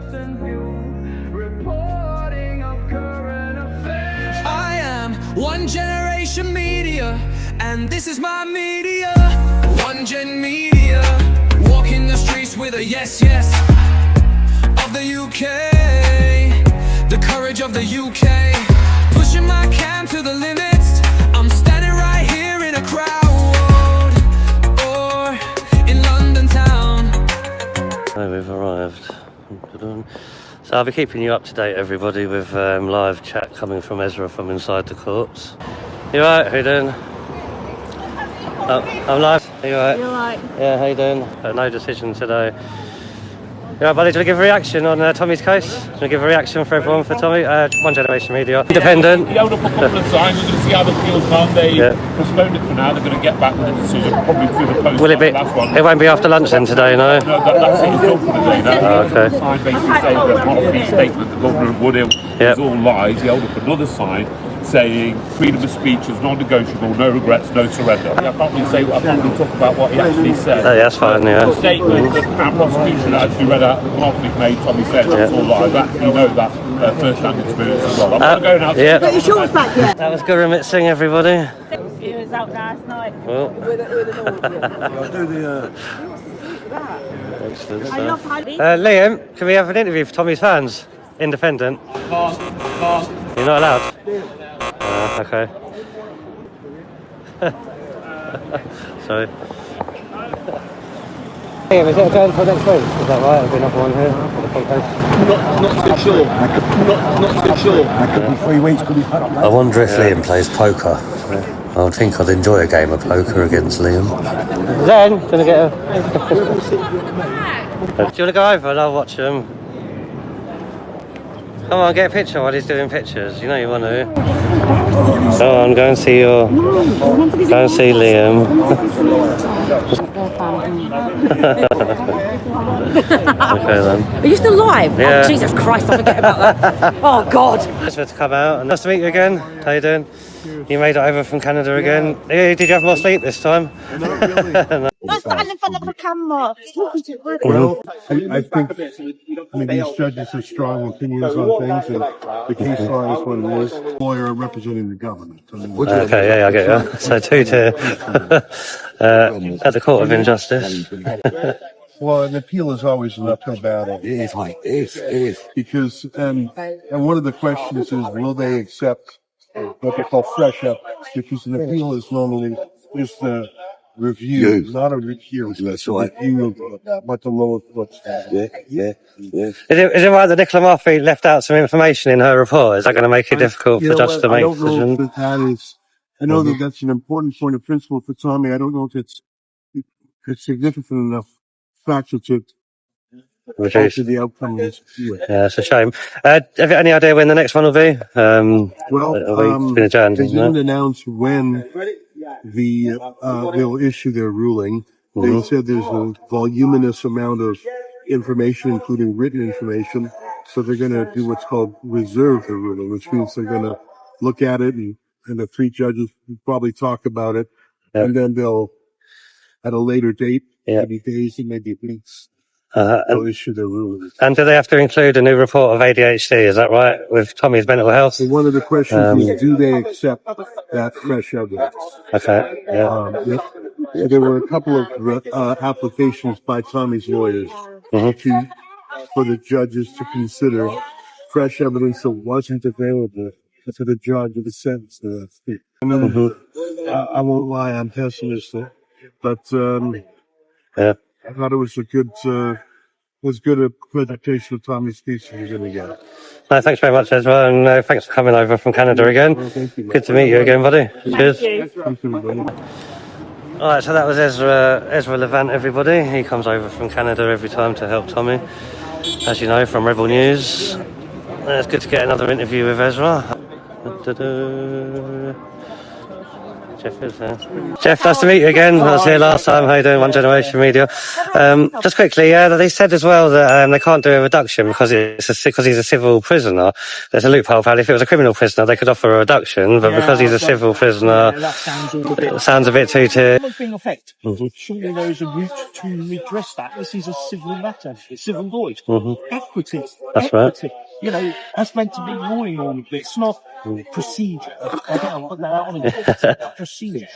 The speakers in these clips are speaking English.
distant view, reporting of current affairs. I am one generation media, and this is my media. One gen media, walking the streets with a yes, yes of the UK, the courage of the UK, pushing my cam to the limits. I'm standing right here in a crowd, or in London town. So we've arrived. So I'll be keeping you up to date, everybody, with live chat coming from Ezra from inside the courts. You alright? How you doing? Oh, I'm live. Are you alright? You alright? Yeah, how you doing? No decision today. You alright, buddy? Do you want to give a reaction on Tommy's case? Do you want to give a reaction for everyone for Tommy? One generation media. Independent. He held up a couple of signs. We're going to see how the appeals gone. They postponed it for now. They're going to get back with the decision probably through the post. Will it be? Last one. It won't be after lunch then today, no? No, that's it. It's done for the day now. Oh, okay. The sign basically saying that Monarchy statement, the governor of Woodhill, is all lies. He held up another sign saying freedom of speech is non-negotiable, no regrets, no surrender. I can't really talk about what he actually said. Oh, yeah, that's fine, yeah. The statement that the Crown prosecution actually read out the Monarchy made, Tommy said that's all lies. You know that first-hand experience as well. I'm not going out. Yeah. Got your shorts back yet? That was Gurumit Singh, everybody. He was out last night. Well. I'll do the Excellent I love stuff. how Liam, can we have an interview for Tommy's fans? Independent. You're not allowed? Okay. Sorry. Liam, is it a go until next week? Is that right? There'll be another one here for the podcast. Not too sure. Not too sure. That could be 3 weeks, could be. I wonder if Liam plays poker. I would think I'd enjoy a game of poker against Liam. Zen, gonna get a... Do you want to go over and I'll watch him? Come on, get a picture while he's doing pictures. You know you want to. Go on, go and see your... Go and see Liam. Okay then. Are you still live? Yeah. Oh, Jesus Christ, I forget about that. Oh, God. Thanks for to come out. Nice to meet you again. How you doing? You made it over from Canada again. Did you have more sleep this time? No. Don't stand in front of the camera. Well, I think these judges have strong opinions on things, and the case law is what it is. Lawyer representing the government. Okay, yeah, I get you. So 2-tier at the Court of Injustice. Well, an appeal is always an uphill battle. It is, mate. It is. Because, and one of the questions is, will they accept what they call fresh evidence? Because an appeal is normally just a review, not a review. That's right. Review of what the lower court's Yeah. Is it right that Nicola Murphy left out some information in her report? Is that going to make it difficult for the judge to make a decision? I don't know if that is, I know that that's an important point of principle for Tommy. I don't know if it's significant enough factor to alter the outcome of this. Yeah, it's a shame. Have you any idea when the next one will be? It's been adjourned, they isn't didn't it? announce when they'll issue their ruling. They said there's a voluminous amount of information, including written information, so they're going to do what's called reserve the ruling, which means they're going to look at it, and the 3 judges will probably talk about it, and then they'll, at a later date, maybe days and maybe weeks, they'll issue their ruling. And do they have to include a new report of ADHD? Is that right, with Tommy's mental health? So one of the questions is, do they accept that fresh evidence? Okay, yeah. There were a couple of applications by Tommy's lawyers for the judges to consider fresh evidence that wasn't available to the judge of the sentence. I won't lie, I'm pessimistic, but I thought it was a good a presentation of Tommy's case you're going to get. No, thanks very much, Ezra, and thanks for coming over from Canada again. Good to meet you again, buddy. Cheers. Thank you. Alright, so that was Ezra Levant, everybody. He comes over from Canada every time to help Tommy, as you know, from Rebel News. It's good to get another interview with Ezra. Jeff is here. Jeff, nice to meet you again. I was here last time. How you doing? One Generation Media. Just quickly, they said as well that they can't do a reduction because because he's a civil prisoner. There's a loophole. Apparently, if it was a criminal prisoner, they could offer a reduction, but because he's a civil prisoner, it sounds a bit too-tier. Being effect. Surely there is a route to redress that. This is a civil matter. It's civil void. Equity. That's right. You know, that's meant to be ruling all of this, not procedure. I don't know what that out on it. Procedure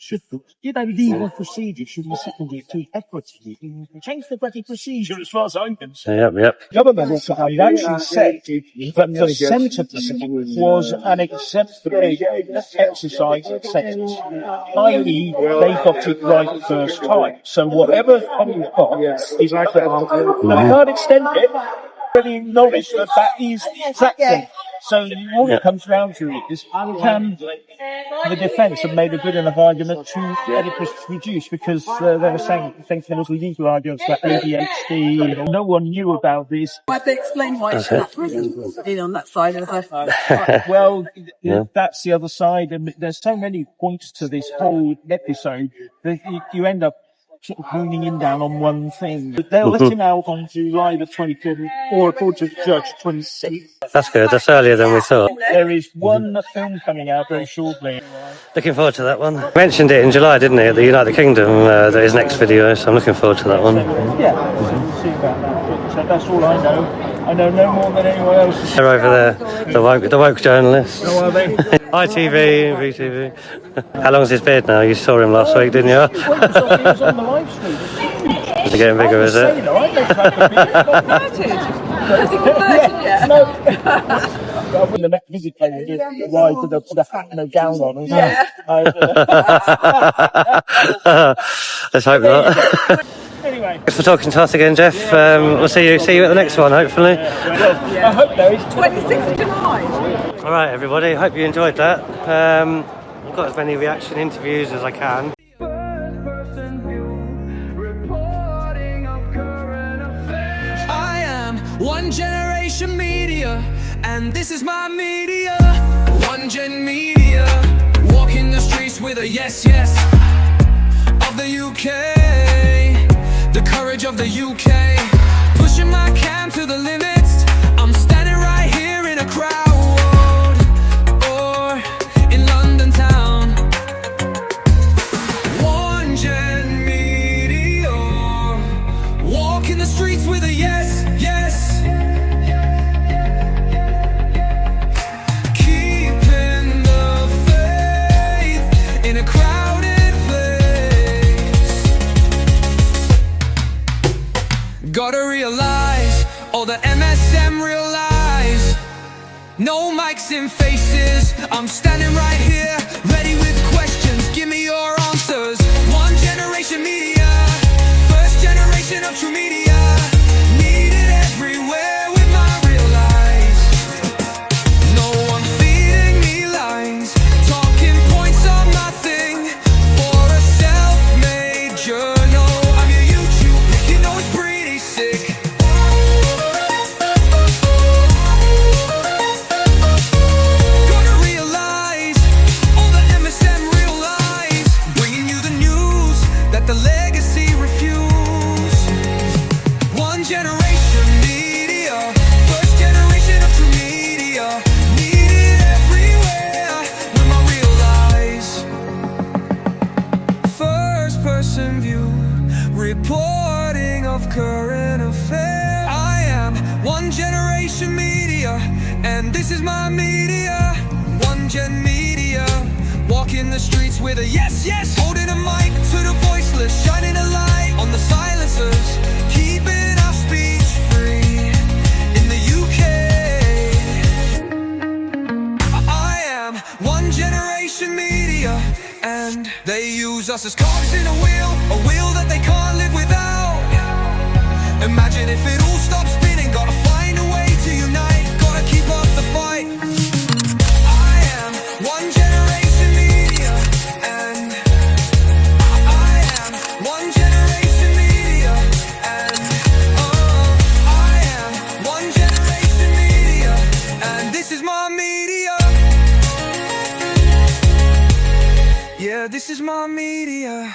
should you know, legal procedure should be secondary to equity. Change the bloody procedure as far as I'm concerned. Yep. Government actually said that the sentence was an exemplary exercise of sentence, i.e. they got it right first time. So whatever comes on is right. Now we can't extend it. Really acknowledge that that is exactly. So all it comes down to is can the defence have made a good enough argument to get it reduced, because they were saying there was legal arguments about ADHD. No one knew about this. I have to explain why it's in that prison. In on that side of Well, that's the other side, and there's so many points to this whole episode that you end up sort of honing in down on one thing. But they'll let him out on July the 25th, or according to the judge, 26th. That's good. That's earlier than we thought. There is one film coming out very shortly. Looking forward to that one. Mentioned it in July, didn't he, at the United Kingdom, his next video, so I'm looking forward to that one. Yeah, we'll see about that. So that's all I know. I know no more than anyone else. They're over there, the woke journalists. How are they? ITV, VTV. How long's his beard now? You saw him last week, didn't you? Well, he was on the live stream. Is it getting bigger, is it? When the next visit came, he arrived with a hat and a gown on. Let's hope not. Anyway. Thanks for talking to us again, Jeff. We'll see you at the next one, hopefully. I hope there is 26th of July. All right, everybody. Hope you enjoyed that. I've got as many reaction interviews as I can. First-person view, reporting of current affairs. I am One Generation Media, and this is my media. One Gen Media, walking the streets with a yes of the UK. The courage of the UK, pushing my cam to the limits. I'm standing right here in a crowd, or in London town. One Gen Media, walking the streets with a yes. Keeping the faith in a crowded place. Gotta realize, all the MSM realize, no mics in faces. I'm standing right here, ready with questions. Give me your answers. One Generation Media, first generation of true media. Needed everywhere with my real lies. No one feeding me lines, talking points on my thing. For a self-made journal, I'm your YouTube, you know it's pretty sick. Gotta realize, all the MSM realize, bringing you the news that the legacy refuse. One Generation Media, first generation of true media. Needed everywhere with my real lies. First person view, reporting of current affairs. I am One Generation Media, and this is my media. One Gen Media, walking the streets with a yes, holding a mic to the voiceless, shining a light on the silencers, keeping our speech free in the UK. I am One Generation Media, and they use us as cogs in a wheel that they can't live without. Imagine if it all stopped spinning. Gotta find a way to unite, gotta keep up the fight. I am One Generation Media, and I am One Generation Media, and I am One Generation Media, and this is my media. Yeah, This is my media.